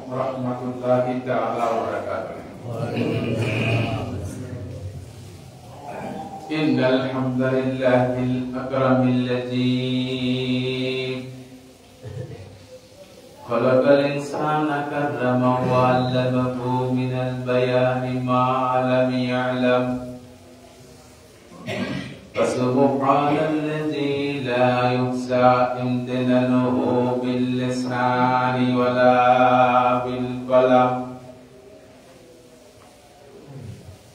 warahmatullahi ta'ala wabarakatuh. Innal hamdalillahil akramil ladzi khalaqal insana karramahu wa 'allamahu minal bayani ma 'lam ya'lam. Subhanalladzi la yuhsa imtinanuhu bil lisani wala bil qalam.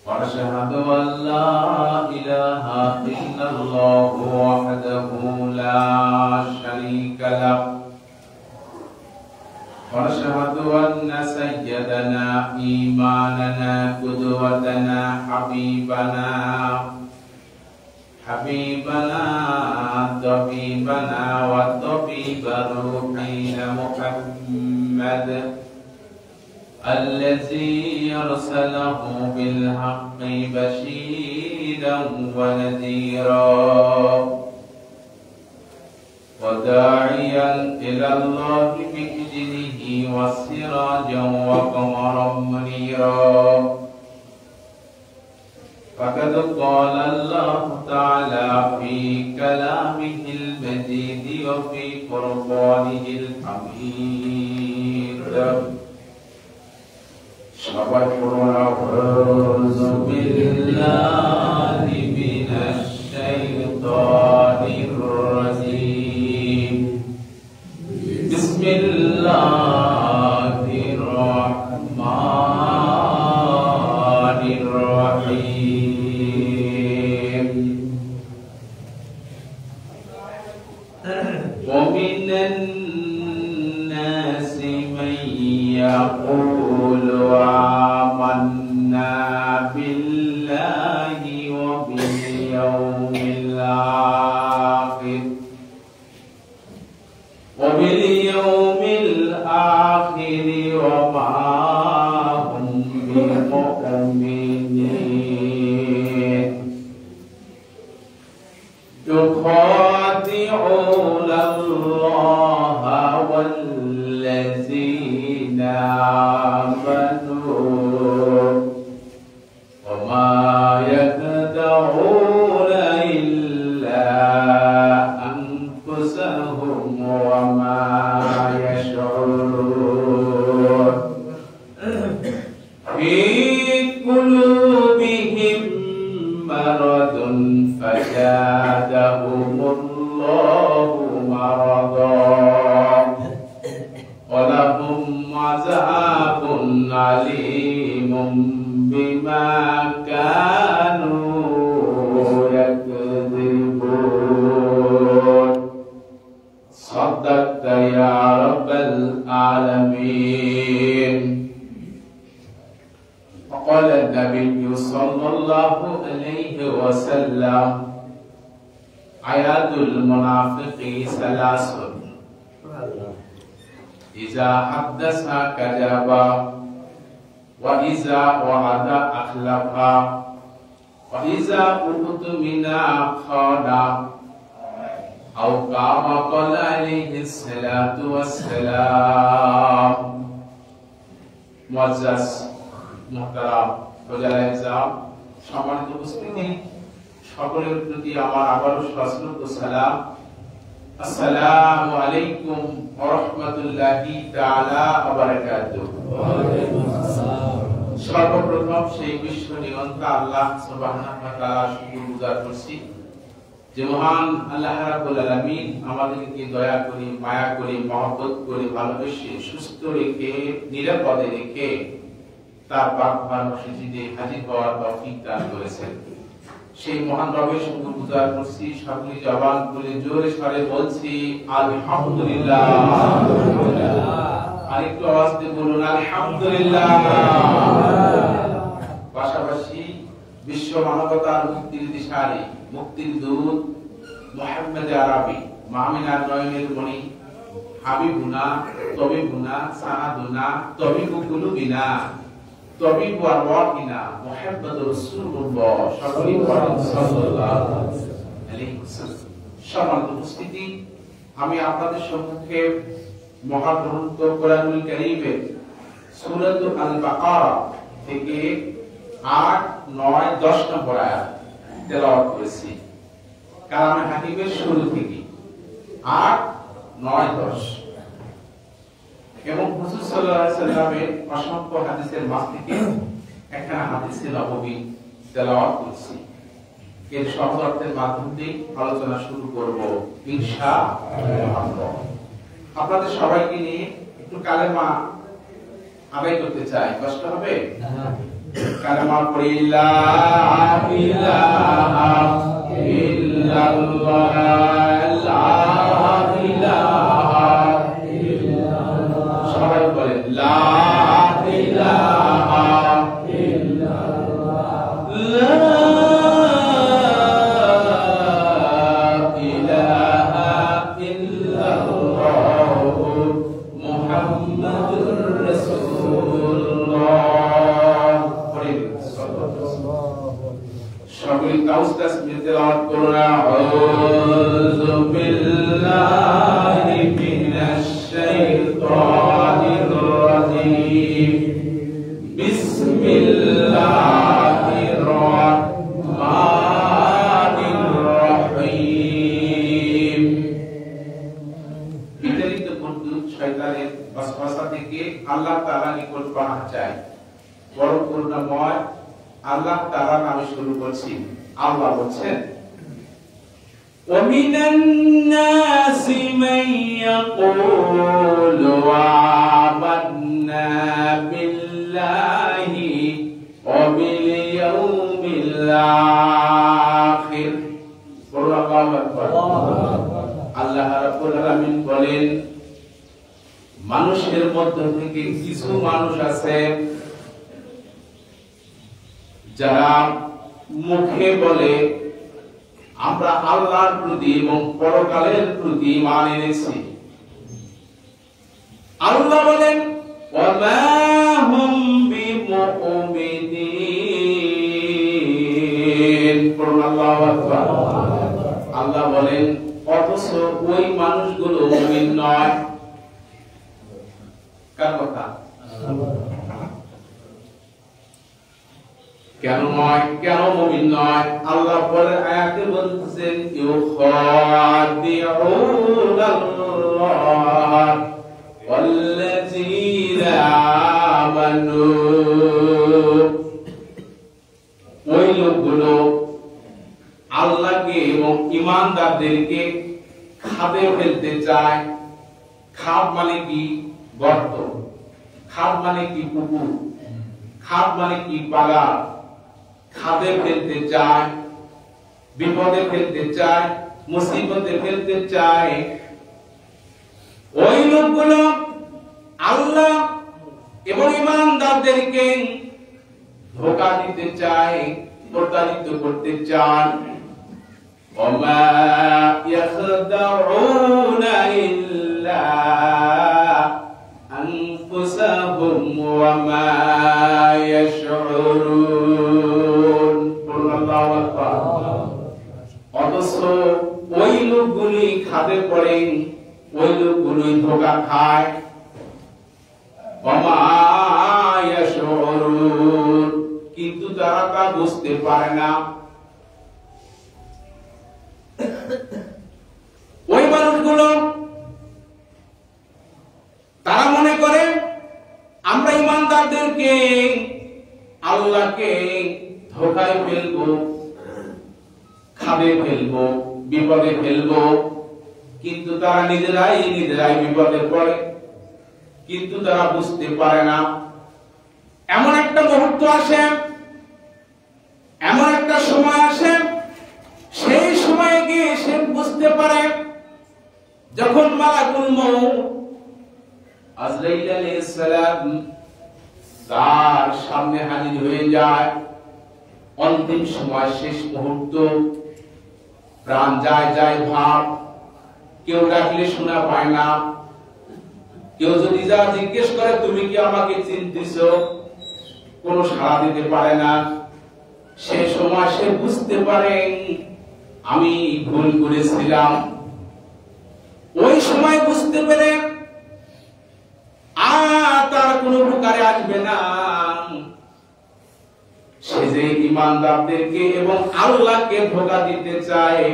Wa asyhadu an la ilaha illallah wahdahu la syarika lahu. Wa asyhadu anna sayyidana imanana qudwatana habibana tabibana wa tabiba ruhina Muhammad allazi arsalahu bil haqqi bashiran wa nadhira wa da'iyan ila Allah bi idnihi wa sirajan wa qamaran munira. فقد قال الله تعالى في كلامه المجيد وفي قرآنه الحميد. أعوذ بالله من الشيطان الرجيم. بسم الله الرحمن الرحيم. ومن الناس من يقول آمنا بالله وباليوم الآخر وما هم بمؤمنين. يخادعون الله والذين آمنوا وما يخدعون إلا أنفسهم وما يشعرون. في قلوبهم مرض فزادهم الله مرضا ولهم عذاب عليم بما كانوا يكذبون. صدقت يا رب العالمين. وقال النبي صلى الله عليه وسلم عياد المنافق ثلاث: إذا حدث كذب وإذا وعد أخلف وإذا اؤتمن خان أو كما قال عليه الصلاة والسلام. মুআজ্জাজ মুহতারাম ফজলায়ে ইসলাম সম্মানিত উপস্থিতি, সকলের প্রতি আমার আবারও সশ্রদ্ধ সালাম। আসসালামু আলাইকুম ওয়া রাহমাতুল্লাহি তাআলা ওয়া বারাকাতুহু। ওয়া আলাইকুম আসসালাম। সর্বপ্রথম সেই বিশ্ব নিয়ন্তা আল্লাহ সুবহানাহু ওয়া তাআলা শুকরগুজার করছি যে মহান আল্লাহ রাব্বুল আলামিন আমাদেরকে দয়া করে, মায়া করে, মহব্বত করে, ভালোবেসে, সুস্থ রেখে, নিরাপদে রেখে তার পাক মসজিদে হাজির হওয়ার তৌফিক দান করেছেন। সেই মহান রবের শুকরগুজার করছি। সকলে জবান খুলে জোরে সরে বলছি আলহামদুলিল্লাহ। আরেকটু আওয়াজ দিয়ে বলুন আলহামদুলিল্লাহ। পাশাপাশি বিশ্ব মানবতার মুক্তির দিশারি, মুক্তির দূত মুহাম্মদ আরবি, মামিনার নয়নের মণি, হাবিবুনা তবিবুনা সানাদুনা তবিবু কুলুবিনা তবিবু আরওয়াহিনা মুহাম্মদুর রাসূলুল্লাহ সাল্লাল্লাহু আলাইহি ওয়াসাল্লাম। সম্মানিত উপস্থিতি, আমি আপনাদের সম্মুখে মহাগ্রন্থ কোরআনুল কারীমের সূরাতুল আল বাকারা থেকে 8, 9, 10 নম্বর আয়াত তেলাওয়াত করেছি কালামে হাকিমের শুরু থেকে 8, 9, 10 এবং রাসূল সাল্লাল্লাহু আলাইহি সাল্লামের অসংখ্য হাদিসের মাঝ থেকে একটা হাদিসে নববী তেলাওয়াত করেছি। এর সহজ অর্থের মাধ্যম দিয়ে আলোচনা শুরু করব ইনশাআল্লাহ। আপনাদের সবাইকে নিয়ে একটু কালেমা আদায় করতে চাই, কষ্ট হবে? কালেমা পড়ি লা ইলাহা ইল্লাল্লাহ লা ইলাহা ইল্লাল্লাহ। সবাই বলেন লা ইলাহা ইল্লাল্লাহ লা ইলাহা ইল্লাল্লাহ মুহাম্মাদুর রাসূলুল্লাহ। সকলে কাউস্তাস তেলাওয়াত করুন। আউযু বিল্লাহি মিনাশ শাইতানির রাজীম। বিসমিল্লাহির রাহমানির রহিম। বিতাড়িত বন্ধু শয়তানের ওয়াসওয়াসা থেকে আল্লাহ তাআলার নিকট পানাহ চাই। বড় করুণাময় আল্লাহ তাআলা নামে শুরু করছি। আল্লাহ বলেন وَمِنَ النَّاسِ مَن يَقُولُ آمَنَّا بِاللَّهِ وَبِالْيَوْمِ الْآخِرِ। আল্লাহু আকবার। আল্লাহ রাব্বুল আলামিন বলেন মানুষের মধ্য থেকে কিছু মানুষ আছে যারা মুখে বলে আমরা আল্লাহর প্রতি এবং পরকালের প্রতি ঈমান এনেছি। আল্লাহ বলেন ওয়ামা হুম বিমুমিনিন। আল্লাহু আকবার। আল্লাহ বলেন অথচ ওই মানুষগুলো মুমিন নয়। কার কথা? কেন নয়, কেন মুমিন নয়? আল্লাহ পরের আয়াতে বলতেছেন ইউখাদিউনাল্লাহ ওয়াল্লাযীনা আমানু। ওই লোকগুলো আল্লাহকে এবং ঈমানদারদেরকে খাদে ফেলতে চায়। খাদ মানে কি? গর্ত। খাদ মানে কি? পুকুর। খাদ মানে কি? পালা। খাদে ফেলতে চায়, বিপদে ফেলতে চায়, মুসিবতে ফেলতে চায়। ওই লোকগুলো আল্লাহ এবং ঈমানদারদেরকে ধোঁকা দিতে চায়, প্রতারিত করতে চান। ওমা ইয়াখদাউনা ইল্লা আনফুসাহুম ওয়া মা ইয়াশউরুন। আল্লাহু আকবার। অথচ ওই লোকগুলি খাদে পড়ে, ওই লোকগুলি ধোঁকা খায়। ওয়া মা ইয়াশউরুন, কিন্তু তারা তা বুঝতে পারে না। ওই মানুষগুলো তারা মনে করে আমরা ঈমানদারদেরকে আল্লাহকে ধোঁকায় ফেলবো, খাদে ফেলবো, বিপদে ফেলবো, কিন্তু তারা নিজেরাই বিপদে পড়ে, কিন্তু তারা বুঝতে পারে না। এমন একটা মুহূর্ত আসে, এমন একটা সময় আসে, সেই সময়ে গিয়ে সে বুঝতে পারে যখন মালাকুল মউত আজরাইল আলাইহিস সালাম তার সামনে হাজির হয়ে যায়। অন্তিম সময়, শেষ মুহূর্ত, প্রাণ যায় ভাব। কেউ ডাকলে শোনা পায় না। কেউ যদি যা জিজ্ঞেস করে তুমি কি আমাকে চিনতেছো, কোনো সাড়া দিতে পারে না। সে সময় সে বুঝতে পারে আমি ভুল করেছিলাম। ওই সময় বুঝতে পেরে তার কোনো উপকারে আসবে না। সে যে ঈমানদারদেরকে এবং আল্লাহকে ধোঁকা দিতে চায়।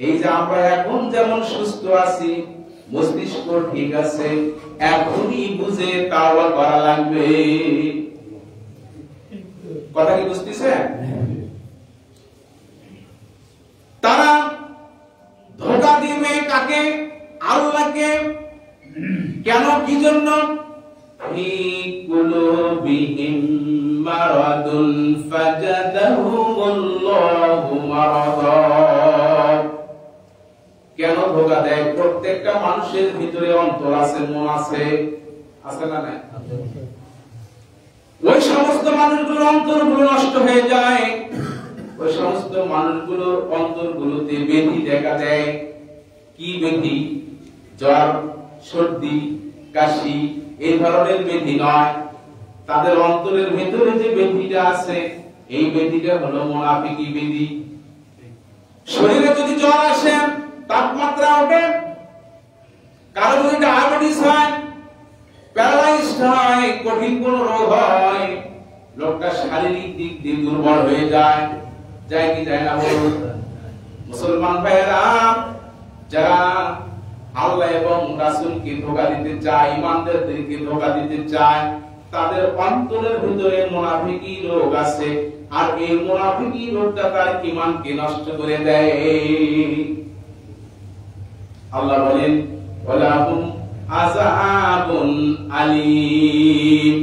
এই যে আমরা এখন যেমন সুস্থ আছি, মস্তিষ্ক ঠিক আছে, এখনই বুঝে তাওবা করা লাগবে। কথা কি বুঝতেছে? তারা ধোঁকা দিবে কাকে? আল্লাহকে। কেন, কি জন্য? ফি কুলুবিহিম মারাদুন ফাজাদাহুমুল্লাহু মারাদা। কেন ধোঁকা দেয়? প্রত্যেকটা মানুষের ভিতরে অন্তর আছে, মন আছে, আছে না নাই? ওই সমস্ত মানুষগুলোর অন্তরগুলো নষ্ট হয়ে যায়। ওই সমস্ত মানুষগুলোর অন্তরগুলোতে ব্যাধি দেখা দেয়। কি ব্যাধি? জ্বর, সর্দি, কাশি, এই ধরনের ব্যাধি নয়। তাদের অন্তরের ভিতরে যে ব্যাধিটা আছে, এই ব্যাধিটা হলো মুনাফিকি ব্যাধি। শরীরে যদি জ্বর আসে, তাপমাত্রা ওঠে, কারো যদি ডায়াবেটিস হয়, প্যারালাইজড হয়, কঠিন কোন রোগ হয়, লোকটা শারীরিক দিক দিয়ে দুর্বল হয়ে যায়। যায় কি যায় না বলুন? মুসলমান ভাইয়েরা, যারা আল্লাহ এবং রাসূলকে ধোঁকা দিতে চায়, ঈমানদারদেরকে ধোঁকা দিতে চায়, তাদের অন্তরের ভিতরে মুনাফিকি রোগ আছে। আর এই মুনাফিকি রোগটা তার ঈমানকে নষ্ট করে দেয়। আল্লাহ বলেন, ওয়ালাহুম আযাবুন আলীম।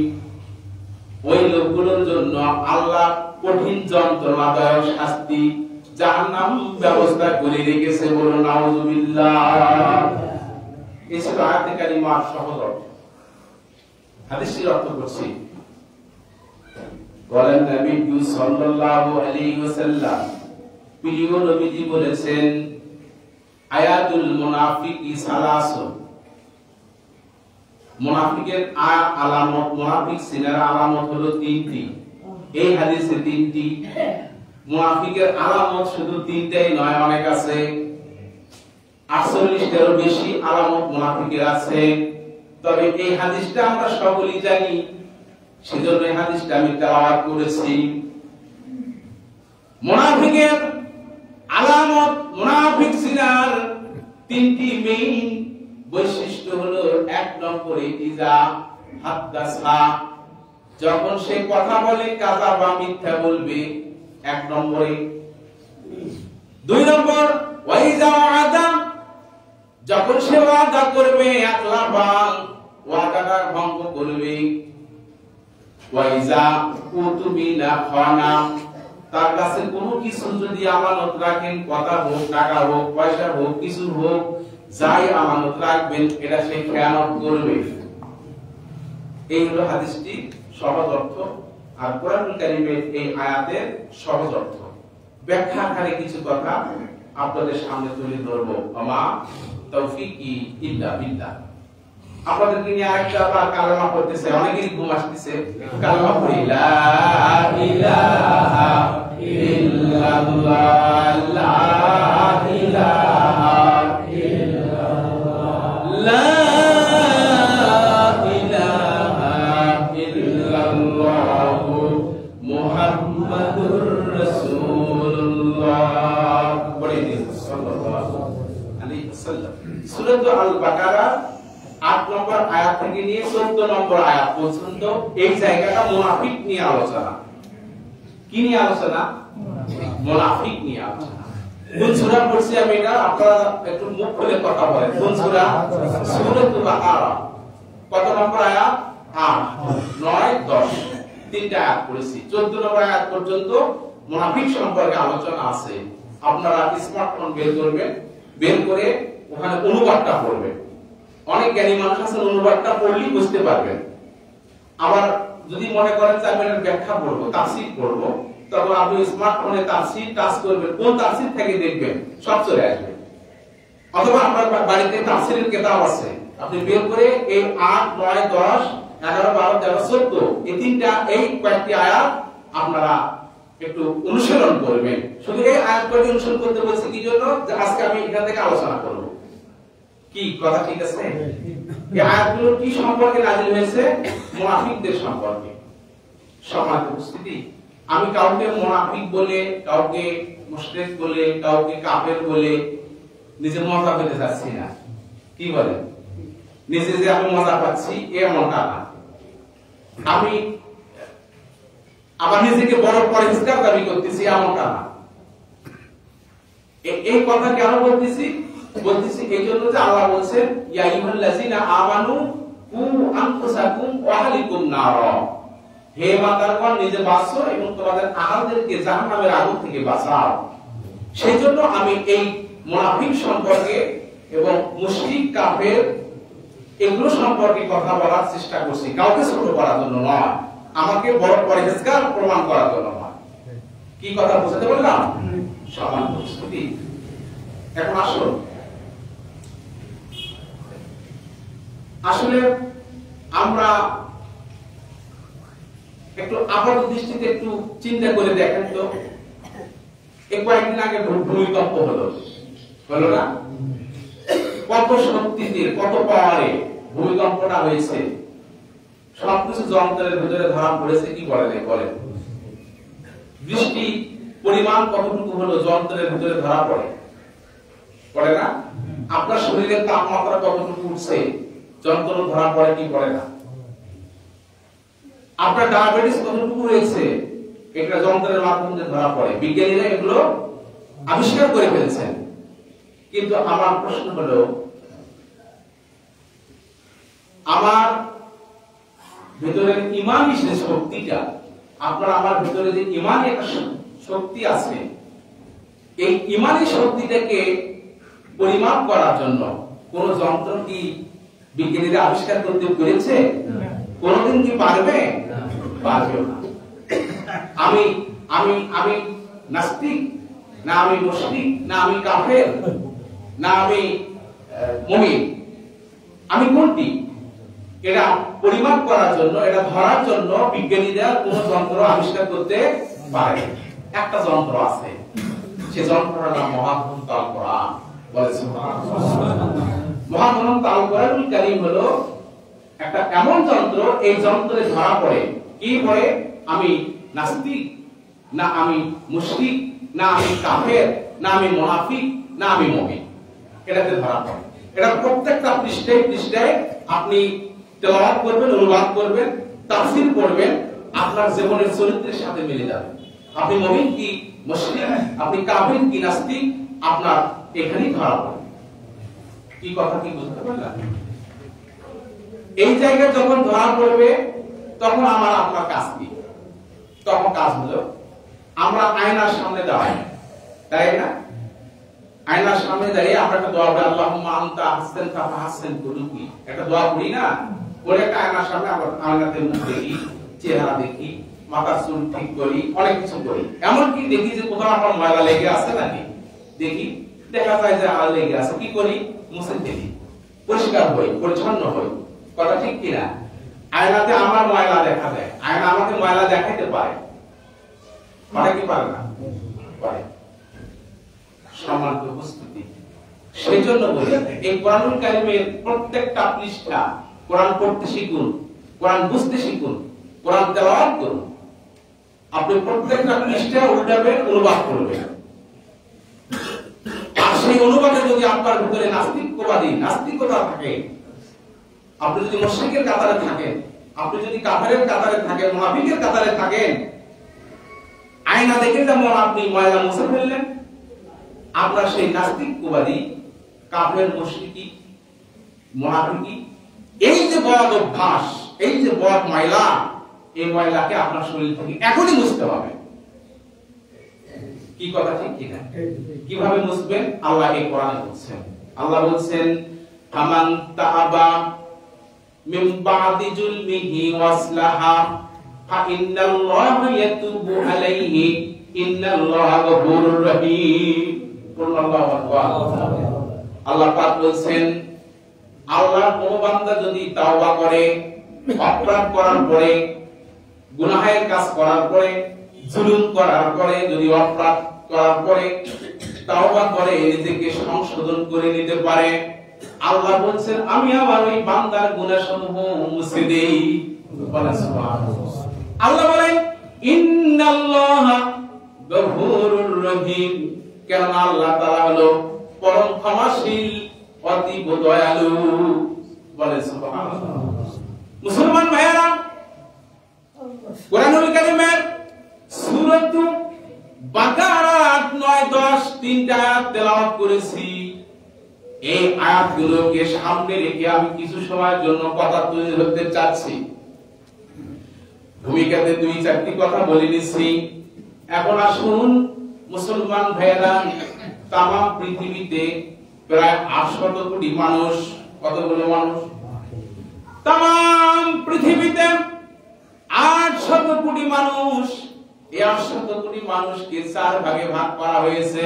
ওই লোকগুলোর জন্য আল্লাহ কঠিন যন্ত্রণাদায়ক শাস্তি, জাহান্নাম ব্যবস্থা করে রেখেছে। বলুন নাউযুবিল্লাহ। এই ছিল আয়াতে কারিমার সহজ অর্থ। হাদিসের অর্থ করছি। বলেন নবী সাল্লাল্লাহু আলাইহি ওয়াসাল্লাম, প্রিয় নবীজি বলেছেন, আয়াতুল মুনাফিকি সালাসুন। মুনাফিকের আলামত, মুনাফিক সিনার আলামত হলো তিনটি। এই হাদিসে তিনটি। মুনাফিকের আলামত শুধু তিনটাই নয়, অনেক আছে। 48টারও বেশি আলামত মুনাফিকের আছে। তবে এই হাদিসটা আমরা সকলেই জানি, সেজন্য এই হাদিসটা আমি তেলাওয়াত করেছি। মুনাফিকের আলামত, মুনাফিক সিনার তিনটি মেইন বৈশিষ্ট্য হলো, এক নম্বরে ইজা হাদাসা, যখন সে কথা বলে কাযা বা মিথ্যা বলবে, এক নম্বরে। দুই নম্বর ওয়াইজা ওয়াদা, যখন সে ওয়াদা করবে আকলাফা, ওয়াদাটা ভঙ্গ করবে। ওয়াইজা কুতুবিনা খানা, তার কাছে কোনো কিছু যদি আমানত রাখেন, কথা হোক, টাকা হোক, পয়সা হোক, কিছু হোক, যাই আমানত রাখবেন, এটা সে খেয়ানত করবে। এই হলো হাদিসটি সহজ অর্থ। আর কোরআনুল কারীমের এই আয়াতের সহজ অর্থ ব্যাখ্যা আকারে কিছু কথা আপনাদের সামনে তুলে ধরবো। আমা তৌফিকি ইল্লা বিল্লাহ। আপনাদেরকে নিয়ে আরেকটা আবার কালেমা পড়তেছে, অনেকেরই ঘুম আসতেছে। কালেমা পড়ি, লা ইলাহা ইল্লাল্লাহ, লা ইলাহা ইল্লাল্লাহ, লা ইলাহা ইল্লাল্লাহ, মুহাম্মাদুর রাসূলুল্লাহ। পড়ে দিন সাল্লাল্লাহু আলাইহি ওয়াসাল্লাম। সূরা আল বাকারা 8 নম্বর আয়াত থেকে নিয়ে 14 নম্বর আয়াত পর্যন্ত এই জায়গাটা মুনাফিক নিয়ে আলোচনা। কি নিয়ে আলোচনা? মুনাফিক নিয়ে আলোচনা। কোন সূরা পড়ছি আমি, এটা আপনারা একটু মুখ খুলে কথা বলেন। কোন সূরা? সূরাতুল বাকারা। কত নম্বর আয়াত? 8, 9, 10 তিনটা আয়াত পড়েছি। 14 নম্বর আয়াত পর্যন্ত মুনাফিক সম্পর্কে আলোচনা আছে। আপনারা স্মার্টফোন বের করবেন, বের করে ওখানে অনুবাদটা পড়বেন। অনেক জ্ঞানী মানুষ আছেন, অনুবাদটা পড়লেই বুঝতে পারবেন। আবার যদি মনে করেন যে আমি এর ব্যাখ্যা পড়বো, তাফসীর পড়বো, তখন আপনি স্মার্টফোনে তাফসীর টাচ করবেন, কোন তাফসীর থেকে দেখবেন, সব চলে আসবে। অথবা আপনার বাড়িতে তাফসীরের কিতাব আছে, আপনি বের করে এই 8, 9, 10, 11, 12, 13, 14 এই তিনটা, এই কয়েকটি আয়াত আপনারা একটু অনুসরণ করবেন। শুধু এই আয়াত কয়েকটি অনুসরণ করতে বলছি কি জন্য? যে আজকে আমি এখান থেকে আলোচনা করব। কি কথা ঠিক আছে? এই আয়াতগুলো কি সম্পর্কে নাযিল হয়েছে? মুনাফিকদের সম্পর্কে। সম্মানিত উপস্থিতি, আমি কাউকে মুনাফিক বলে, কাউকে মুশরিক বলে, কাউকে কাফের বলে নিজে মজা পেতে যাচ্ছি না। কি বলে? নিজে যে আমি মজা পাচ্ছি এমনটা না। আমি আবার নিজেকে বড় পরিষ্কার দাবি করতেছি এমনটা না। এই কথা কেন বলতেছি? বলতেছি এই জন্য যে আল্লাহ বলছেন ইয়া আইয়ুহাল্লাযিনা আমানু কু আনফুসাকুম ওয়া আহলিকুম নার। হে ইমানদারগণ, নিজে বাঁচো এবং তোমাদের আহলদেরকে জাহান্নামের আগুন থেকে বাঁচাও। সেজন্য আমি এই মুনাফিক সম্পর্কে এবং মুশরিক কাফের এগুলো সম্পর্কে কথা বলার চেষ্টা করছি, কাউকে ছোট করার জন্য নয়, আমাকে বড় পরিষ্কার প্রমাণ করার জন্য নয়। কি কথা বুঝতে পারলাম? সমান প্রস্তুতি। এখন আসুন, আসলে আমরা একটু আপাত দৃষ্টিতে একটু চিন্তা করে দেখেন তো, এই কয়েকদিন আগে ভূমিকম্প হলো না? কত শক্তিতে, কত পাওয়ারে ভূমিকম্পটা হয়েছে। সবকিছু যন্ত্রের ভিতরে ধরা পড়েছে। কি বলেন? বৃষ্টি পরিমাণ কতটুকু হলো যন্ত্রের ভিতরে ধরা পড়ে না? আপনার শরীরের তাপমাত্রা কতটুকু উঠছে যন্ত্র ধরা পড়ে কি পড়ে না? আপনার ডায়াবেটিস কতটুকু হয়েছে এটা যন্ত্রের মাধ্যমে ধরা পড়ে। বিজ্ঞানীরা এগুলো আবিষ্কার করে ফেলছেন। কিন্তু আমার প্রশ্ন হলো, আমার ভিতরের ঈমানি যে শক্তিটা, আপনার আমার ভিতরে যে ঈমানি একটা শক্তি আছে, এই ঈমানি শক্তিটাকে পরিমাপ করার জন্য কোন যন্ত্র কি বিজ্ঞানীরা আবিষ্কার করতে পেরেছে? কোনদিন কি পারবে? পারবে না। আমি আমি আমি নাস্তিক, না আমি মুশরিক, না আমি কাফের, না আমি মুমিন, আমি কোনটি? এটা পরিমাপ করার জন্য, এটা ধরার জন্য বিজ্ঞানীরা কোন যন্ত্র আবিষ্কার করতে পারে? একটা যন্ত্র আছে, সে যন্ত্রটার নাম মহাগ্রন্থ আল কোরআন। বলে সুবহানাল্লাহ। মহাগ্রন্থ আল কোরআনুল কারীম হলো একটা এমন যন্ত্র, এই যন্ত্রে ধরা পড়ে কি পড়ে? আমি নাস্তিক, না আমি মুশরিক, না আমি কাফের, না আমি মুনাফিক, না আমি মুমিন, এটাতে ধরা পড়ে। এটা প্রত্যেকটা পৃষ্ঠায় পৃষ্ঠায় আপনি তেলাওয়াত করবেন, অনুবাদ করবেন, তাফসীর পড়বেন, আপনার জীবনের চরিত্রের সাথে মিলে যাবে। আপনি মুমিন কি মুশরিক, আপনি কাফের কি নাস্তিক, আপনার এখানেই ধরা পড়ে। কি কথা কি বুঝতে পারলেন? এই জায়গায় যখন ধরা পড়বে তখন আমার আপনার কাজ কি? তখন কাজ হলো আমরা আয়নার সামনে দাঁড়াই, তাই না? আয়নার সামনে দাঁড়িয়ে আমরা একটা দোয়া পড়ি, আল্লাহুম্মা আনতা আহসানতা ফাহসিন কুলুকি, একটা দোয়া পড়ি না? পড়ে একটা আয়নার সামনে আমরা আয়নাতে মুখ দেখি, চেহারা দেখি, মাথার চুল ঠিক করি, অনেক কিছু করি। এমনকি দেখি যে কোথাও আমার ময়লা লেগে আছে নাকি, দেখি, দেখা যায় যে আর লেগে আছে, কি করি? মুছে ফেলি, পরিষ্কার হই, পরিচ্ছন্ন হই। কথা ঠিক কিনা? আয়নাতে আমার ময়লা দেখা দেয়, আয়না আমাকে ময়লা দেখাইতে পারে, পারে কি পারে না? পারে। সম্মানিত উপস্থিতি, সেই জন্য বলি এই কোরআনুল কারীমের প্রত্যেকটা পৃষ্ঠা কোরআন পড়তে শিখুন, কোরআন বুঝতে শিখুন, কোরআন তেলাওয়াত করুন। আপনি প্রত্যেকটা পৃষ্ঠা উল্টাবেন, অনুবাদ করবেন। আর সেই অনুবাদে যদি আপনার ভিতরে নাস্তিকতা থাকে, আপনি যদি মুশরিকের কাতারে থাকেন, আপনি যদি কাফেরের কাতারে থাকেন, মুনাফিকের কাতারে থাকেন, আয়না দেখে যেমন আপনি ময়লা মুছে ফেললেন, আপনার সেই নাস্তিকবাদী, কাফের, মুশরিকি, মুনাফিকি, এই যে বদ অভ্যাস, এই যে বদ ময়লা, এই ময়লাকে আপনার শরীর থেকে এখনই মুছতে হবে। কি কথা ঠিক কিনা? কিভাবে মুছবেন? আল্লাহ এই কোরআনে বলছেন। আল্লাহ বলছেন, ফামান তাআবা মিন বাদি জুলমিহি ওয়াসলাহা ফা ইন্নাল্লাহা ইয়াতুবু আলাইহি ইন্নাল্লাহা গফুরুর রহিম। আল্লাহু আকবার। আল্লাহ পাক বলছেন, আল্লাহর কোন বান্দা যদি তাওবা করে, অপরাধ করার পরে, গুনাহের কাজ করার পরে, জুলুম করার পরে, যদি অপরাধ করার পরে তাওবা করে নিজেকে সংশোধন করে নিতে পারে, আল্লাহ বলছেন আমি আমার ওই বান্দার গুনাহসমূহ মুছে দেই। বলেন সুবহানাল্লাহ। আল্লাহ বলেন ইন্নাল্লাহা গফুরুর রহিম, কেন আল্লাহ তাআলা হলো পরম ক্ষমাশীল, অতীব দয়ালু। বলেন সুবহানাল্লাহ। মুসলমান ভাইয়েরা, কোরআনুল কারীমের সূরাত বাকারা ৮, ৯, ১০ তিনটা আয়াত তেলাওয়াত করেছি। এই আয়াতগুলোকে সামনে রেখে আমি কিছু সময়ের জন্য কথা তুলে ধরতে চাচ্ছি। ভূমিকাতে ২-৪টি কথা বলে নিচ্ছি। এখন আসুন মুসলমান ভাইয়েরা, তাম পৃথিবীতে প্রায় ৮০০ কোটি মানুষ। কতগুলো মানুষ? তাম পৃথিবীতে ৮০০ কোটি মানুষ। এই ৮০০ কোটি মানুষকে ৪ ভাগে ভাগ করা হয়েছে।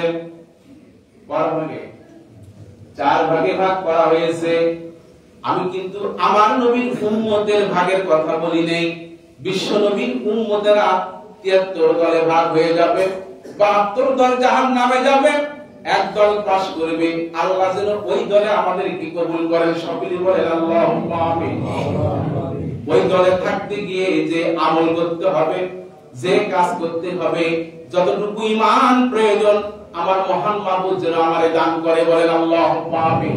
চার ভাগে ভাগ করা হয়েছে। আমি কিন্তু আমার নবীর উম্মতের ভাগের কথা বলি নাই। বিশ্ব নবীর উম্মতেরা ৭৩ দলে ভাগ হয়ে যাবে, ৭২ দল জাহান্নামে যাবে, এক দল পাস করবে। আল্লাহ যেন ওই দলে আমাদেরকে কবুল করেন। সকলে বলেন আল্লাহুম্মা আমিন। ওই দলে থাকতে গিয়ে যে আমল করতে হবে, যে কাজ করতে হবে, যতটুকু ঈমান প্রয়োজন আমার মহান মাবুদ যেন আমারে দান করে। বলেন আল্লাহুম্মা আমিন।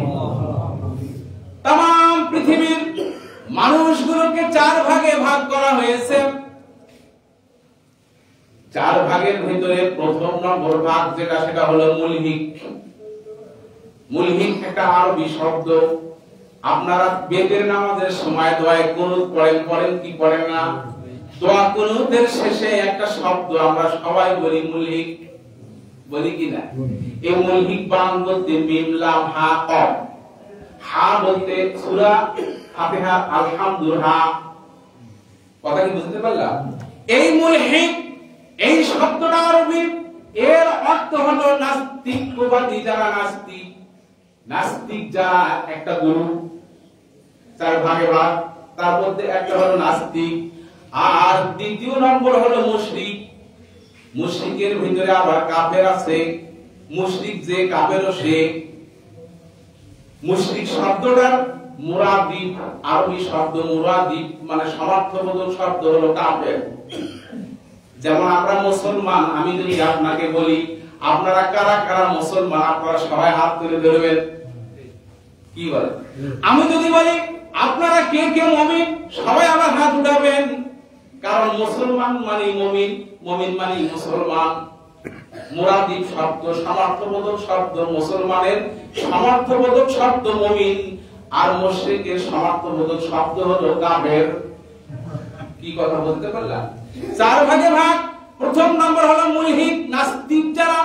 तमाम পৃথিবীর মানুষগুলোকে 4 ভাগে ভাগ করা হয়েছে। 4 ভাগের ভিতরে প্রথম নম্বর ভাগ যেটা, সেটা হলো মুলহিক। মুলহিক একটা আরবি শব্দ। আপনারা বেদের নামাজের সময় দোয়ায়ে কুনুত পড়েন কি পড়েন না? দোয়া কুনুতের শেষে একটা শব্দ আমরা সবাই বলি মুলহিক, বলি কি না? এই মুলহিক বানান বলতে মিম লাম হা কফ। হা বলতে সূরা ফাতিহা আলহামদুলিল্লাহ। কথা কি বুঝতে পারলা? এই মুলহিক, এই শব্দটা আরবি, এর অর্থ হলো নাস্তিকবাদী যারা নাস্তিক। নাস্তিক যারা একটা গুরু, 4 ভাগে ভাগ, তার মধ্যে একটা হলো নাস্তিক, আর দ্বিতীয় নম্বর হলো মুশরিক। মুশরিকের ভিতরে আবার কাফের আছে। মুশরিক যে কাফেরও সে। মুশরিক শব্দটার মুরাদিব, আরবি শব্দ মুরাদিব মানে সমর্থবোধক শব্দ হলো কাফের। যেমন আমরা মুসলমান, আমি যদি আপনাকে বলি আপনারা কারা কারা মুসলমান, আপনারা সবাই হাত তুলে ধরবেন। কি বলেন? আমি যদি বলি আপনারা কে কে মুমিন, সবাই আমার হাত উঠাবেন। কারণ মুসলমান মানে মুমিন, মুমিন মানে মুসলমান। মুরাদিব শব্দ সমর্থবোধক শব্দ, মুসলমানের সমর্থবোধক শব্দ মুমিন, আর মুশরিকের সমর্থবোধক শব্দ হলো কাফের। কি কথা বলতে পারলাম? 4 ভাগে ভাগ। প্রথম নম্বর হলো মুলহিক, নাস্তিক যারা,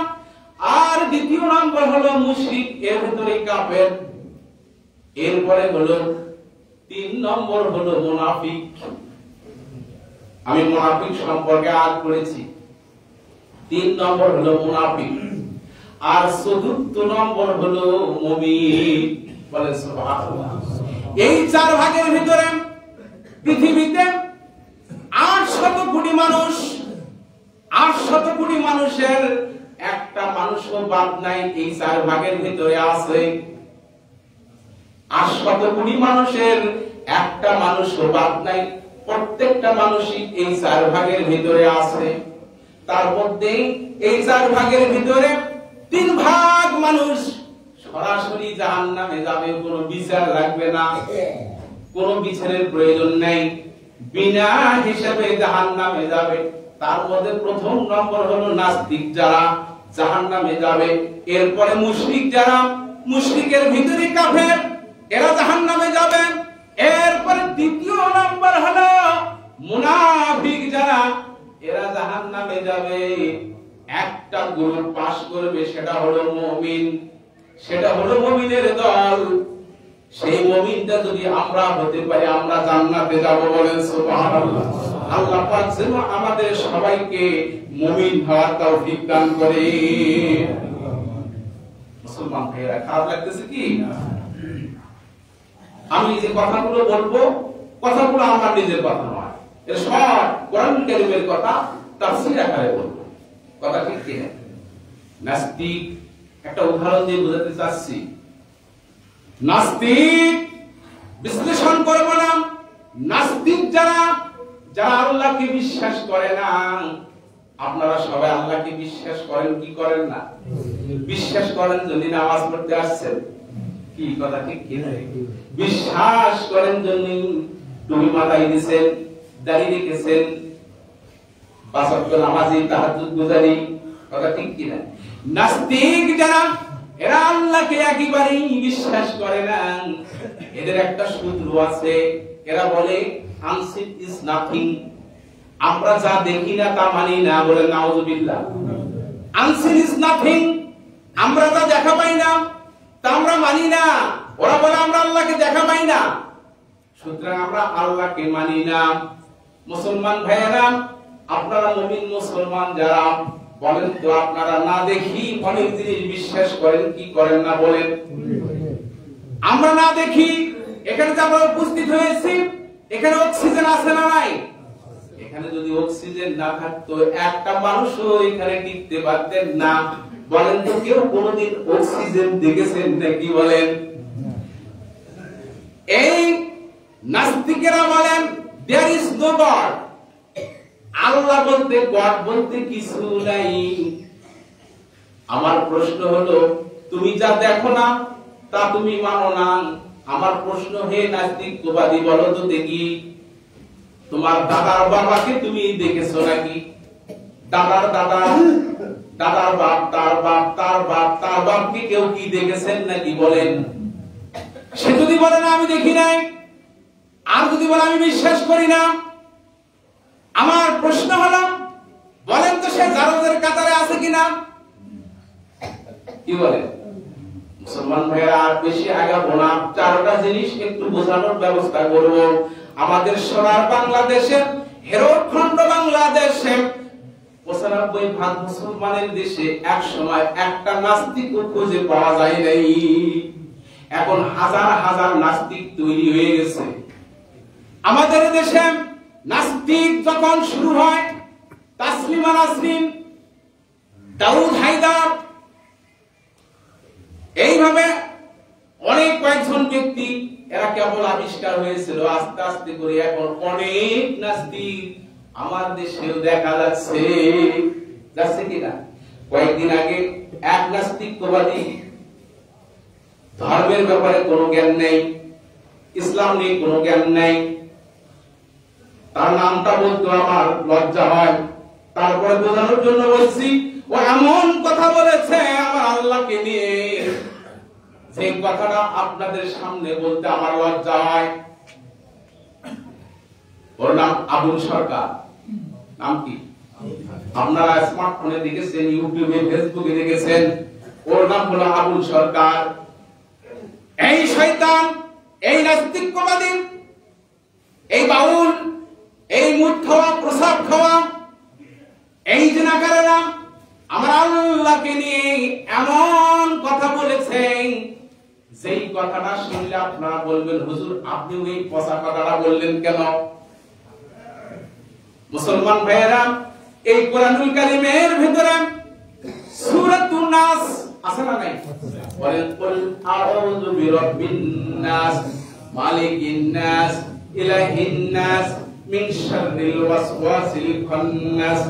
আর দ্বিতীয় নম্বর হলো মুশরিক, এর ভিতরে কাফের। এরপরে হলো 3 নম্বর হলো মুনাফিক। আমি মুনাফিক সম্পর্কে আজ পড়েছি। 3 নম্বর হলো মুনাফিক, আর 4র্থ নম্বর হলো মুমিন। বলেন সুবহানাল্লাহ। এই 4 ভাগের ভিতরে পৃথিবীতে 800 কোটি মানুষ। 800 কোটি মানুষের একটা মানুষও বাদ নাই, এই 4 ভাগের ভিতরে আছে। 800 কোটি মানুষের একটা মানুষও বাদ নাই, প্রত্যেকটা মানুষই এই 4 ভাগের ভিতরে আছে। তার মধ্যে এই 4 ভাগের ভিতরে 3 ভাগ মানুষ সরাসরি জাহান্নামে যাবে, কোনো বিচার লাগবে না, কোনো বিচারের প্রয়োজন নেই, বিনা হিসাবে জাহান্নামে যাবে। তার মধ্যে প্রথম নম্বর হলো নাস্তিক যারা, জাহান্নামে যাবে। এরপরে মুশরিক যারা, মুশরিকের ভিতরে কাফের, এরা জাহান্নামে যাবে। এরপরে দ্বিতীয় নম্বর হলো মুনাফিক যারা, এরা জাহান্নামে যাবে। একটা গ্রুপ পাস করবে, সেটা হলো মুমিন, সেটা হলো মুমিনের দল। সেই মুমিনটা যদি আমরা হতে পারি, আমরা জান্নাতে যাব। বলেন সুবহানাল্লাহ। আল্লাহ পাক যেন আমাদের সবাইকে মুমিন হওয়ার তৌফিক দান করে। মুসলমান ভাইরা, খারাপ লাগতেছে কি? আমি যে কথাগুলো বলবো, কথাগুলো আমার নিজের কথা নয়, এর সব কোরআন কারীমের কথা, তাফসীর আকারে বলবো। কথা ঠিক কি না? নাস্তিক একটা উদাহরণ দিয়ে বোঝাতে চাচ্ছি। নাস্তিক বিশ্লেষণ করব না। নাস্তিক যারা আল্লাহকে বিশ্বাস করে না, আপনারা সবাই আল্লাহকে বিশ্বাস করেন কি করেন না? বিশ্বাস করেন যদি নামাজ পড়তে আসছেন, কি কথা ঠিক কি না? বিশ্বাস করেন জন্য টুপি মাথায় দিয়েছেন, দাঁড়িয়ে রেখেছেন, পাঁচ ওয়াক্ত নামাজি তাহাজ্জুদ গুজারি, কথা ঠিক কি না? নাস্তিক যারা, এরা আল্লাহকে একেবারেই বিশ্বাস করে না। এদের একটা সূত্র আছে, এরা বলে আনসিন ইজ নাথিং। আমরা যা দেখি না তা মানি না, বলে নাউযুবিল্লাহ। আনসিন ইজ নাথিং, আমরা যা দেখা পাই না তা আমরা মানি না। ওরা বলে আমরা আল্লাহকে দেখা পাই না, সুতরাং আমরা আল্লাহকে মানি না। মুসলমান ভাইয়েরা, আপনারা মুমিন মুসলমান যারা, বলেন তো আপনারা না দেখি অনেক জিনিস বিশ্বাস করেন কি করেন না? বলেন। আমরা না দেখি, এখানে যে আমরা উপস্থিত হয়েছি, এখানে অক্সিজেন আছে না নাই? এখানে যদি অক্সিজেন না থাকতো একটা মানুষও এখানে টিকতে পারতেন না। বলেন তো কেউ কোনোদিন অক্সিজেন দেখেছেন নাকি? বলেন। এই নাস্তিকেরা বলেন দেয়ার ইজ নো গড, আল্লাহ বলতে গড বলতে কিছু নাই। আমার প্রশ্ন হলো, তুমি যা দেখো না তা তুমি মানো না। আমার প্রশ্ন, হে নাস্তিকবাদী, বলো তো দেখি, তোমার দাদার বাবাকে তুমি দেখেছো নাকি? দাদার দাদা, দাদার বাপ, তার বাপ, তার বাপ, তার বাপকে কেউ কি দেখেছেন নাকি? বলেন। সে যদি বলে না আমি দেখি নাই, আর যদি বলে আমি বিশ্বাস করি না, আমার প্রশ্ন হলো, বলেন তো সে জারদের কাতারে আছে কিনা? কি বলেন? মুসলমান ভাইরা, আর বেশি আগাবো না, চারটা জিনিস একটু বোঝানোর ব্যবস্থা করব। আমাদের সোনার বাংলাদেশে, হেরোখণ্ড বাংলাদেশে ৯৫% মুসলমানের দেশে এক সময় একটা নাস্তিকও খুঁজে পাওয়া যায় নাই। এখন হাজার হাজার নাস্তিক তৈরি হয়ে গেছে আমাদের দেশে। নাস্তিক যখন শুরু হয়, তাসলিমা নাসরিন, দাউদ হায়দার, এইভাবে অনেক কয়েকজন ব্যক্তি, এরা কেবল আবিষ্কার হয়েছিল। আস্তে আস্তে করে এখন অনেক নাস্তিক আমার দেশেও দেখা যাচ্ছে। যাচ্ছে কিনা? কয়েকদিন আগে এক নাস্তিকবাদী, ধর্মের ব্যাপারে কোনো জ্ঞান নেই, ইসলাম নিয়ে কোনো জ্ঞান নেই, তার নামটা বলতে আমার লজ্জা হয়, তারপরে বোঝানোর জন্য বলছি, ও এমন কথা বলেছে আমার আল্লাহকে নিয়ে, যে কথাটা আপনাদের সামনে বলতে আমার লজ্জা হয়। ওর নাম আবুল সরকার। নাম কি? আপনারা স্মার্টফোনে দেখেছেন, ইউটিউবে, ফেসবুকে দেখেছেন। ওর নাম হলো আবুল সরকার। এই শয়তান, এই নাস্তিকবাদী, এই বাউল, এই মুদ খাওয়া, প্রসাদ খাওয়া, এই জিনাকারেরা আমার আল্লাহকে নিয়ে এমন কথা বলেছেন, যেই কথাটা শুনলে আপনারা বলবেন, হুজুর আপনি ওই পচা কথাটা বললেন কেন? মুসলমান ভাইয়েরা, এই কোরআনুল কারীমের ভিতরে সূরাতুন নাস আছে না নাই? বলেন, কুল আউযু বিরাব্বিন নাস, মালিকিন নাস, ইলাহিন নাস, মিন শাররিল ওয়াসওয়াসিল খান্নাস,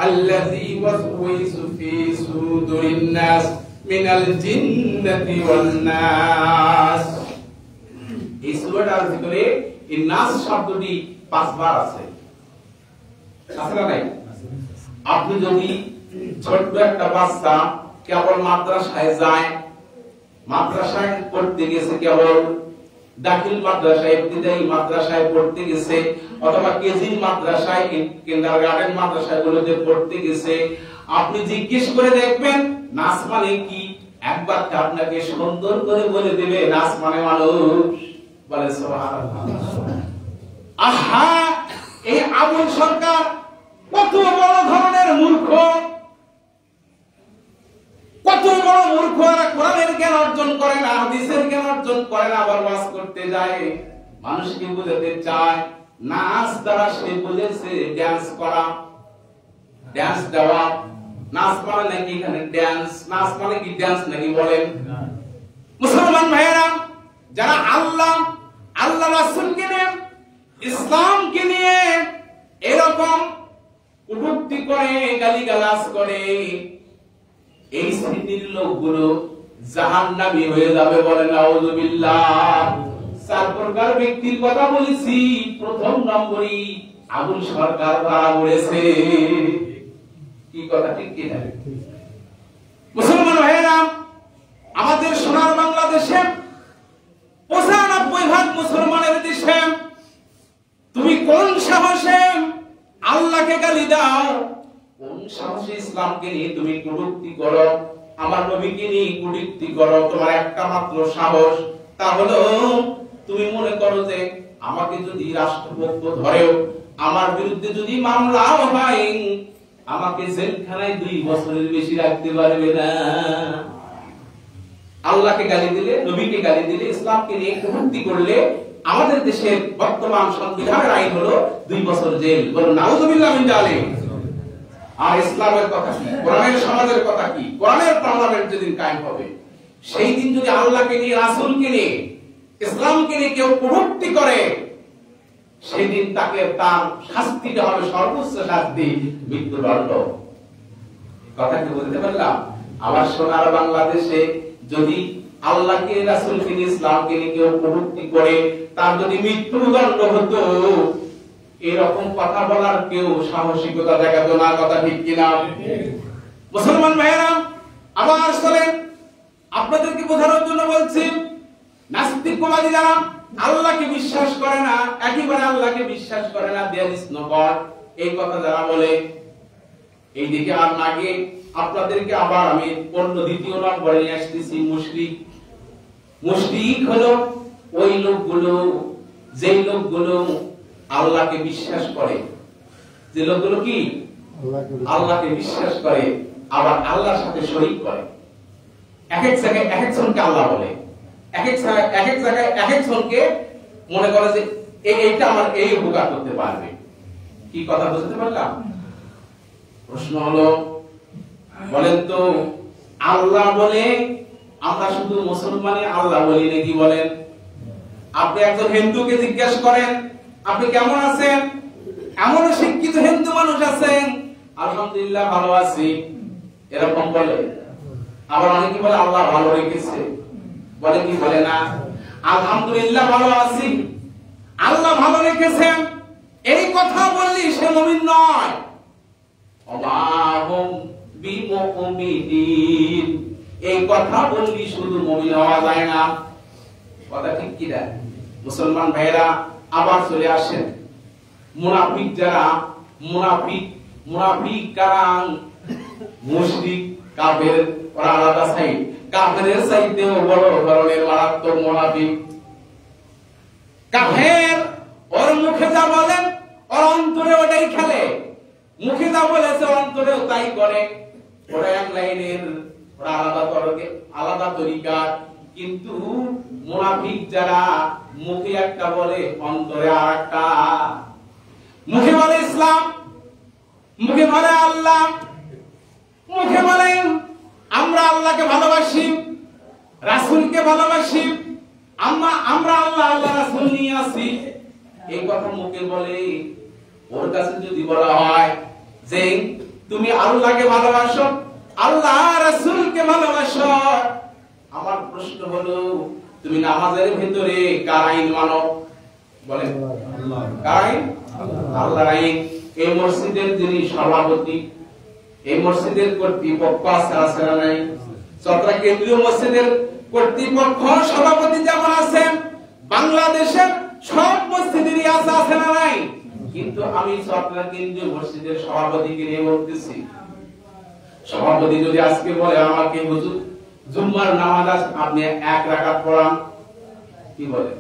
আল্লাযী ওয়াসওয়াসু ফী সুদুরিন নাস মিনাল জিন্নাতি ওয়ান নাস। এই সূরাটার ভিতরে এই নাস শব্দটি 5 বার আছে। আছে না নাই? আপনি যদি ছোট্ট একটা বাচ্চা কেবল মাদ্রাসায় যায়, মাদ্রাসায় পড়তে গেছে, কেবল দাখিল মাদ্রাসায়, ইবতিদায়ী মাদ্রাসায় পড়তে গেছে, অথবা কেজি মাদ্রাসায়, কিন্ডারগার্টেন মাদ্রাসায় গুলোতে পড়তে গেছে, আপনি জিজ্ঞেস করে দেখবেন নাস মানে কি, একবার আপনাকে সুন্দর করে বলে দেবে নাস মানে মানুষ। বলে সুবহানাল্লাহ। আহা, এই আবুল সরকার কত বড় ধরনের মূর্খ, কত বড় মূর্খ! এরা কোরআনের জ্ঞান অর্জন করে না, হাদিসের জ্ঞান অর্জন করে না, আবার ওয়াজ করতে যায়, মানুষকে বোঝাতে চায়। নাচ দ্বারা সে বুঝেছে ড্যান্স করা, ড্যান্স দেওয়া। নাচ মানে নাকি এখানে ড্যান্স? নাচ মানে কি ড্যান্স নাকি? বলেন। মুসলমান ভাইয়েরা, যারা আল্লাহ রাসূলকে নিয়ে, ইসলামকে নিয়ে এরকম কটূক্তি করে, গালিগালাজ করে, এই শ্রেণীর লোকগুলো জাহান্নামী হয়ে যাবে। বলেন নাউযুবিল্লাহ। 4 প্রকার ব্যক্তির কথা বলেছি। প্রথম নম্বরই আবুল সরকার ধরা পড়েছে। কি কথা ঠিক কি না? মুসলমান ভাইয়েরা, আমাদের সোনার বাংলাদেশে 95% মুসলমানের দেশে তুমি কোন সাহসে আল্লাহকে গালি দাও? কোন সাহসে ইসলামকে নিয়ে তুমি কটূক্তি করো? আমার নবীকে নিয়ে কটূক্তি করো? তোমার একটা মাত্র সাহস, তা হলো তুমি মনে করো যে আমাকে যদি রাষ্ট্রপক্ষ ধরেও, আমার বিরুদ্ধে যদি মামলাও হয়, আমাকে জেলখানায় 2 বছরের বেশি রাখতে পারবে না। আল্লাহকে গালি দিলে, নবীকে গালি দিলে, ইসলামকে নিয়ে কটূক্তি করলে আমাদের দেশের বর্তমান সংবিধানের আইন হলো 2 বছর জেল। বলুন নাউযুবিল্লাহ মিন যালিক। আর ইসলামের কথা কি? কোরআনের সমাজের কথা কি? কোরআনের পার্লামেন্ট যেদিন কায়েম হবে, সেই দিন যদি আল্লাহকে নিয়ে, রাসূলকে নিয়ে, ইসলামকে নিয়ে কেউ কটূক্তি করে, সেই দিন তাকে তার শাস্তিটা হবে সর্বোচ্চ শাস্তি, মৃত্যুদণ্ড। কথা কি বলতে পারলাম? আমার সোনার বাংলাদেশে যদি আল্লাহকে, রাসূলকে, ইসলামকে নিয়ে কেউ কটূক্তি করে, তার যদি মৃত্যুদণ্ড হতো, এরকম কথা বলার কেউ সাহসিকতা দেখাতো না। কথা ঠিক কিনা? মুসলমান ভাইয়েরা, আবার চলেন আপনাদেরকে বোঝানোর জন্য বলছি, নাস্তিকবাদী যারা আল্লাহকে বিশ্বাস করে না, একেবারে আল্লাহকে বিশ্বাস করে না, দেয়ার ইজ নো গড, এই কথা যারা বলে, এই দিকে আর আগে আপনাদেরকে আবার আমি দ্বিতীয় নম্বরে নিয়ে আসতেছি। মুশরিক হলো ওই লোকগুলো, যেই লোকগুলো আল্লাহকে বিশ্বাস করে, যে লোকগুলো কি আল্লাহকে বিশ্বাস করে আবার আল্লাহর সাথে শরীক করে। এক এক জায়গায় এক একজনকে আল্লাহ বলে, এক এক জায়গায় এক একজনকে মনে করে যে এইটা আমার এই উপকার করতে পারবে। কি কথা বুঝতে পারলাম? প্রশ্ন হলো, বলেন তো আল্লাহ বলে আমরা শুধু মুসলমানই আল্লাহ বলি নাকি? বলেন। আপনি একজন হিন্দুকে জিজ্ঞেস করেন আপনি কেমন আছেন, এমন শিক্ষিত হিন্দু মানুষ আছেন, আলহামদুলিল্লাহ ভালো আছি, এরকম বলে। আবার অনেকে বলে আল্লাহ ভালো রেখেছে, বলে কি? বলে না। আলহামদুলিল্লাহ ভালো আছি, আল্লাহ ভালো রেখেছেন, এই কথা বললি সে মুমিন নয়। অমাহুম বিমুমিনিন, এই কথা বললি শুধু মুমিন হওয়া যায় না। কথা ঠিক কি না? মুসলমান ভাইরা, আবার চলে আসেন মুনাফিক যারা, মুনাফিক কারা? মুশরিক, কাফের, ওরা আলাদা সাইড। কাফেরের চাইতেও বড় ধরনের মারাত্মক মুনাফিক। কাফের ওর মুখে যা বলেন ওর অন্তরে ওটাই খেলে, মুখে যা বলেছে অন্তরেও তাই করে। ওরা এক লাইনের, ওরা আলাদা তরিকার। কিন্তু মুনাফিক যারা মুখে একটা বলে অন্তরে আরেকটা। মুখে বলে ইসলাম, মুখে বলে আল্লাহ, মুখে বলেন আমরা আল্লাহকে ভালোবাসি, রাসূলকে ভালোবাসি, আমরা আল্লাহ রাসূল নিয়ে আছি, এই কথা মুখে বলে। ওর কাছে যদি বলা হয় যে তুমি আল্লাহকে ভালোবাসো, আল্লাহ রাসূলকে ভালোবাসো, আমার প্রশ্ন হলো তুমি নামাজের ভিতরে কার আইন মানো? বলেন কার আইন? আল্লাহর আইন। এই মসজিদের যিনি সভাপতি, এই মসজিদের কর্তৃপক্ষ আছে না নাই? চট্টগ্রাম কেন্দ্রীয় মসজিদের কর্তৃপক্ষ সভাপতি যেমন আছেন, বাংলাদেশের সব মসজিদেরই আছে না নাই? কিন্তু আমি চট্টগ্রাম কেন্দ্রীয় মসজিদের সভাপতিকে নিয়ে বলতেছি, সভাপতি যদি আজকে বলে আমাকে হুজুর জুম্মার নামাজ আপনি 1 রাকাত পড়ান, কি বলে?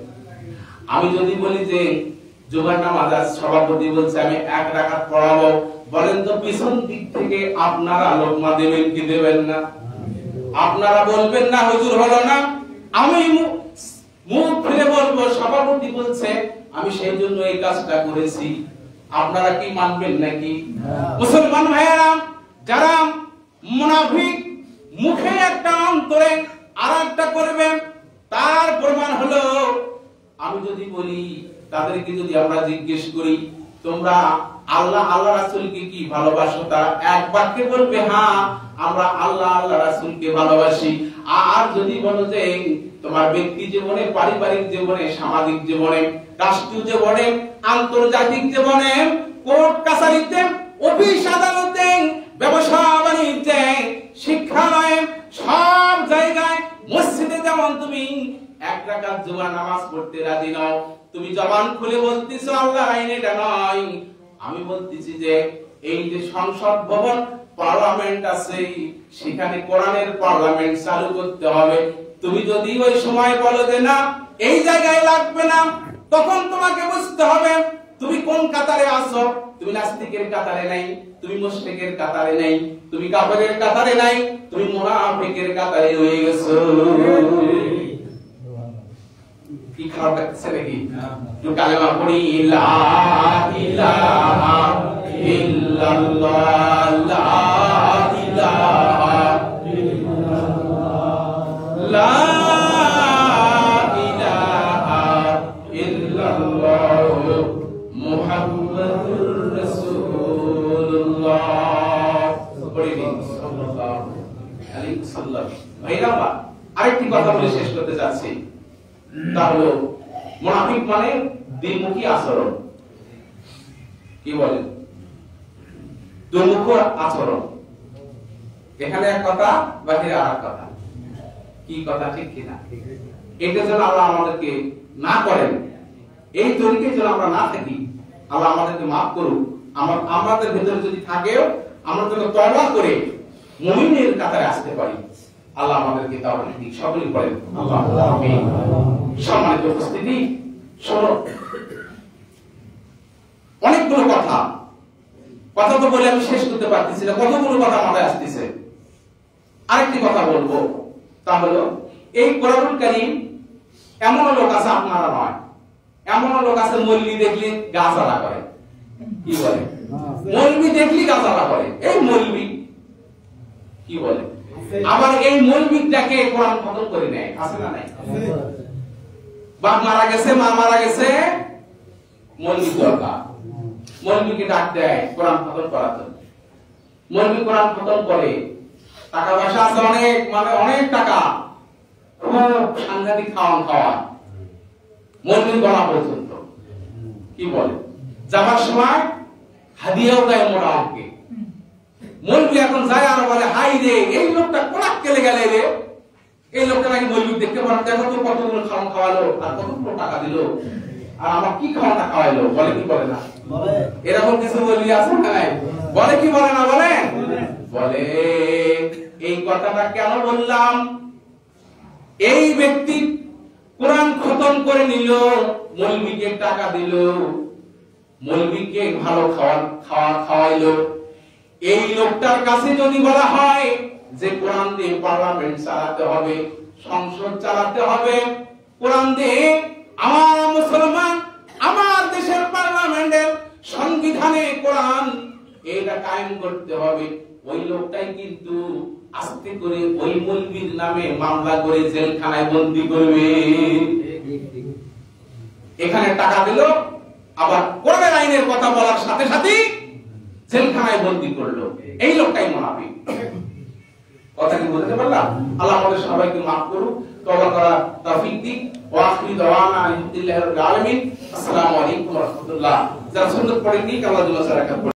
আমি যদি বলি যে জুমার নামাজ সভাপতি বলছে আমি 1 রাকাত পড়াবো, বলেন তো পিছন দিক থেকে আপনারা লোকমা দেবেন কি দেবেন না? আপনারা বলবেন না হুজুর হলো না, আমি মুখ ফিরে বলবো সভাপতি বলছে আমি সেই জন্য এই কাজটা করেছি। আপনারা কি মানবেন নাকি? মুসলমান ভাইয়েরা, যারা মুনাফিক মুখে একটা অন্তরে আরেকটা করবেন, তার প্রমাণ হলো আমি যদি বলি, তাদেরকে যদি আমরা জিজ্ঞেস করি তোমরা আল্লাহ আল্লাহ রাসূলকে কি ভালোবাসো, তারা এক বাক্যে বলবে হ্যাঁ আমরা আল্লাহ আল্লাহ রাসূলকে ভালোবাসি। আর যদি বলো যে তোমার ব্যক্তি জীবনে, পারিবারিক জীবনে, সামাজিক জীবনে, রাষ্ট্রীয় জীবনে, আন্তর্জাতিক জীবনে, কোর্ট কাছারিতে, অফিস আদালতে, ব্যবসা বাণিজ্যে, শিক্ষালয়ে, সব জায়গায়, মসজিদে যেমন তুমি এক রাকাত জুমা নামাজ পড়তে রাজি নও, তুমি জবান খুলে বলতেছো আল্লাহর আইন এটা নয়, আমি বলতেছি যে এই যে সংসদ ভবন পার্লামেন্ট আছে, সেখানে কোরআনের পার্লামেন্ট চালু করতে হবে। তুমি যদি ওই সময় বলো যে না এই জায়গায় লাগবে না, তখন তোমাকে বুঝতে হবে তুমি কোন কাতারে আছো। তুমি নাস্তিকের কাতারে নাই, তুমি মুশরিকের কাতারে নাই, তুমি কাফেরের কাতারে নাই, তুমি মুনাফিকের কাতারে রয়ে গেছো। কি খারাপ লাগছে নাকি? তো কালেমা পড়ি লা ইলাহা ইল্লাল্লাহ, লা ইলাহা ইল্লাল্লাহ, লা ইলাহা ইল্লাল্লাহ, মুহাম্মাদুর রাসূলুল্লাহ। পড়ি দিন সাল্লাল্লাহু আলাইহি ওয়াসাল্লাম। ভাইরা আমার আরেকটি কথা বলে শেষ করতে যাচ্ছি, তা হলো মুনাফিক মানে দ্বিমুখী আচরণ। কি বলে? দুমুখ আচরণ। এখানে এক কথা, বাহিরে আর এক কথা। কি কথা ঠিক কিনা? এটা যেন আল্লাহ আমাদেরকে না করেন, এই তরিকে যেন আমরা না থাকি, আল্লাহ আমাদেরকে মাফ করুক। আমাদের ভিতরে যদি থাকেও আমরা যেন তওবা করে মুমিনের কাতারে আসতে পারি। আল্লাহ আমাদেরকে তাওফিক দিক, সকলেই করেন আল্লাহুম্মা আমিন। সম্মানিত উপস্থিতি, শোনো, অনেকগুলো কথা তো বলে আমি শেষ করতে পারতেছি না, কতগুলো কথা মাথায় আসতেছে। আরেকটি কথা বলবো, তা হলো এই কোরআনুল কারীম এমন লোক আছে, আপনারা নয়, এমন লোক আছে মৌলবি দেখলে গা জ্বালা করে। কি বলে? মৌলবি দেখলি গা জ্বালা করে, এই মৌলবি। কি বলে? আবার এই মৌলবিটাকে কোরআন খতম করে নেয়, আছে না নাই? বাপ মারা গেছে, মা মারা গেছে, মৌলবি দরকার, মৌলবিকে ডাক দেয় কোরআন খতম করার জন্য। মৌলবি কোরআন খতম করে, টাকা পয়সা আছে অনেক, মানে অনেক টাকা, খুব সাংঘাতিক খাওয়া মৌলবি গলা পর্যন্ত। কি বলে? যাবার সময় হাদিয়াও দেয় মোটা অঙ্কে। মৌলবি এখন যায় আর বলে হাই রে, এই লোকটা কোলাক কেলে গেলে রে, এই লোকটা নাকি মৌলবি দেখতে পারেন, দেখো তো কতগুলো খাওয়ালো আর কতগুলো টাকা দিল, আর আমার কি খাওয়াটা খাওয়াইলো, বলে কি বলে না? এরকম কিছু মৌলবি আছে না? বলে কি বলে না? বলে বলে। এই কথাটা কেন বললাম? এই ব্যক্তি কোরআন খতম করে নিল, মৌলবিকে টাকা দিল, মৌলবিকে ভালো খাওয়াইলো। এই লোকটার কাছে যদি বলা হয় যে কোরআন দিয়ে পার্লামেন্ট চালাতে হবে, সংসদ চালাতে হবে, কোরআন দিয়ে আমার মুসলমান, আমার দেশের পার্লামেন্টের সংবিধানে কোরআন এটা কায়েম করতে হবে, ওই লোকটাই কিন্তু আস্তে করে ওই মৌলবীর নামে মামলা করে জেলখানায় বন্দী করবে। এখানে টাকা দিল, আবার কোরআনের আইনের কথা বলার সাথে সাথে জেলখানায় বন্দী করলো, এই লোকটাই মুনাফিক। কথা কি বলতে পারলাম? আল্লাহ আমাদের সবাইকে মাফ করুক, তওবা করার তৌফিক দিক। ওয়া আখিরু দাওয়ানা আলহামদুলিল্লাহি রাব্বিল আলামিন। আসসালামু আলাইকুম ওয়া রাহমাতুল্লাহ। যারা সুন্নাত পড়েননি, আল্লাহ